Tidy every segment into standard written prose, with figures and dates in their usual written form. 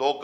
2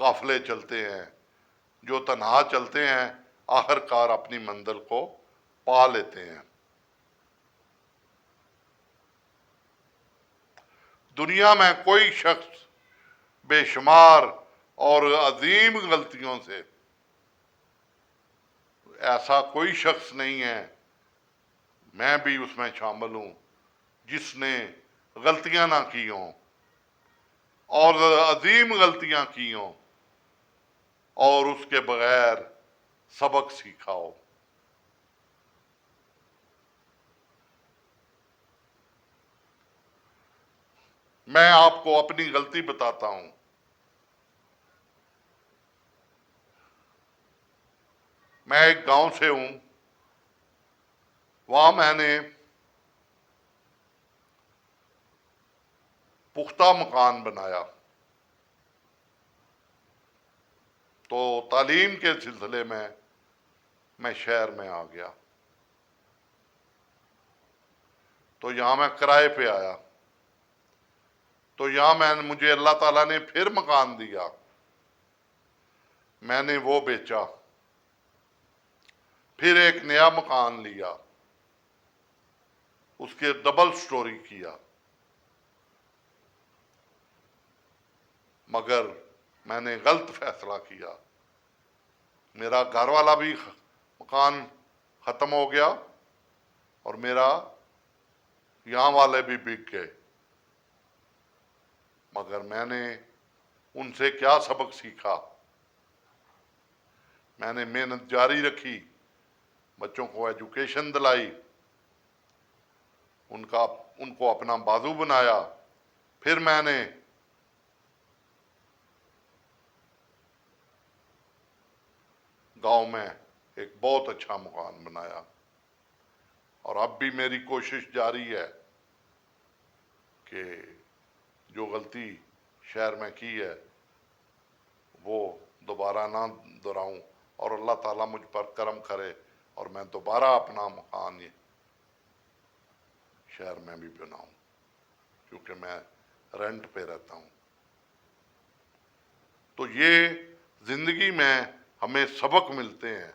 قافلے چلتے ہیں، جو تنہا چلتے ہیں آخر کار اپنی منزل کو پا لیتے ہیں۔ دنیا میں کوئی شخص بے شمار اور عظیم غلطیوں سے، ایسا کوئی شخص نہیں ہے، میں بھی اس میں شامل ہوں، جس نے غلطیاں نہ کی ہوں اور عظیم غلطیاں کی ہوں اور اس کے بغیر سبق سیکھا ہو۔ میں آپ کو اپنی غلطی بتاتا ہوں۔ میں ایک گاؤں سے ہوں، وہاں میں نے پختہ مکان بنایا، تو تعلیم کے سلسلے میں شہر میں آ گیا، تو یہاں میں کرائے پہ آیا، تو یہاں مجھے اللہ تعالیٰ نے پھر مکان دیا، میں نے وہ بیچا، پھر ایک نیا مکان لیا، اس کے ڈبل سٹوری کیا، مگر میں نے غلط فیصلہ کیا، میرا گھر والا بھی مکان ختم ہو گیا اور میرا یہاں والے بھی بک گئے، مگر میں نے ان سے کیا سبق سیکھا؟ میں نے محنت جاری رکھی، بچوں کو ایجوکیشن دلائی، ان کو اپنا بازو بنایا، پھر میں نے گاؤں میں ایک بہت اچھا مکان بنایا، اور اب بھی میری کوشش جاری ہے کہ جو غلطی شہر میں کی ہے وہ دوبارہ نہ دہراؤں، اور اللہ تعالیٰ مجھ پر کرم کرے اور میں دوبارہ اپنا مکان شہر میں بھی بناؤں، کیونکہ میں رینٹ پہ رہتا ہوں۔ تو یہ زندگی میں ہمیں سبق ملتے ہیں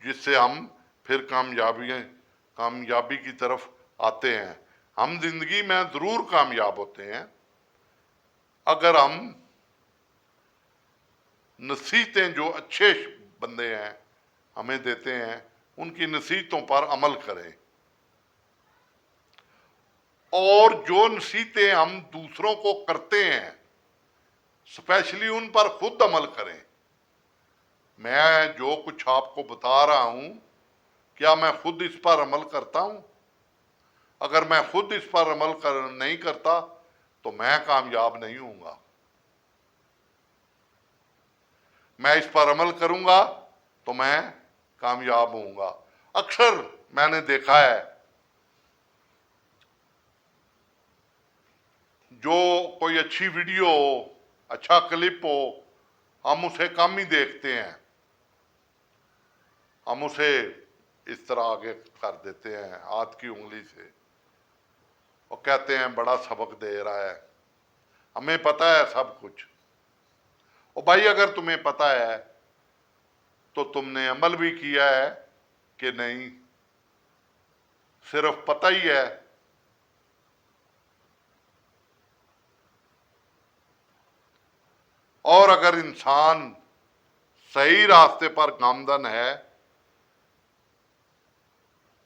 جس سے ہم پھر کامیابی کی طرف آتے ہیں۔ ہم زندگی میں ضرور کامیاب ہوتے ہیں اگر ہم نصیحتیں جو اچھے بندے ہیں ہمیں دیتے ہیں ان کی نصیحتوں پر عمل کریں، اور جو نصیحتیں ہم دوسروں کو کرتے ہیں اسپیشلی ان پر خود عمل کریں۔ میں جو کچھ آپ کو بتا رہا ہوں کیا میں خود اس پر عمل کرتا ہوں؟ اگر میں خود اس پر عمل نہیں کرتا تو میں کامیاب نہیں ہوں گا۔ میں اس پر عمل کروں گا تو میں کامیاب ہوں گا۔ اکثر میں نے دیکھا ہے جو کوئی اچھی ویڈیو ہو، اچھا کلپ ہو، ہم اسے کم ہی دیکھتے ہیں، ہم اسے اس طرح آگے کر دیتے ہیں ہاتھ کی انگلی سے، اور کہتے ہیں بڑا سبق دے رہا ہے، ہمیں پتہ ہے سب کچھ۔ اور بھائی اگر تمہیں پتہ ہے تو تم نے عمل بھی کیا ہے کہ نہیں؟ صرف پتہ ہی ہے؟ اور اگر انسان صحیح راستے پر گامزن ہے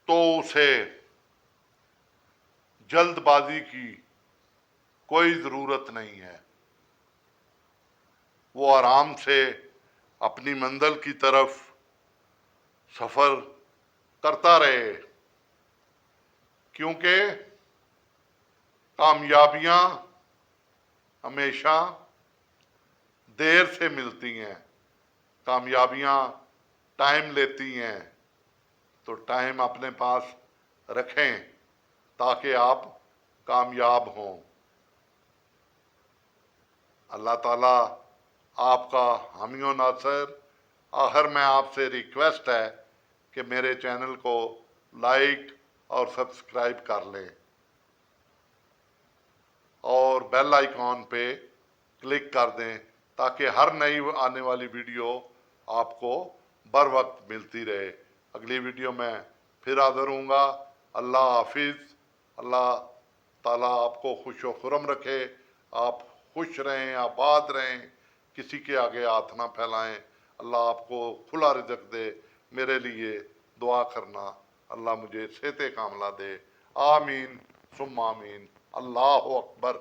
تو اسے جلد بازی کی کوئی ضرورت نہیں ہے، وہ آرام سے اپنی منزل کی طرف سفر کرتا رہے، کیونکہ کامیابیاں ہمیشہ دیر سے ملتی ہیں، کامیابیاں ٹائم لیتی ہیں، تو ٹائم اپنے پاس رکھیں تاکہ آپ کامیاب ہوں۔ اللہ تعالیٰ آپ کا حامی و ناصر۔ آخر میں آپ سے ریکویسٹ ہے کہ میرے چینل کو لائک اور سبسکرائب کر لیں اور بیل آئیکن پہ کلک کر دیں تاکہ ہر نئی آنے والی ویڈیو آپ کو بر وقت ملتی رہے۔ اگلی ویڈیو میں پھر حاضر ہوں گا۔ اللہ حافظ۔ اللہ تعالیٰ آپ کو خوش و خرم رکھے، آپ خوش رہیں، آباد رہیں، کسی کے آگے ہاتھ نہ پھیلائیں۔ اللہ آپ کو کھلا رزق دے۔ میرے لیے دعا کرنا، اللہ مجھے صحت کاملہ دے۔ آمین ثم آمین۔ اللہ اکبر۔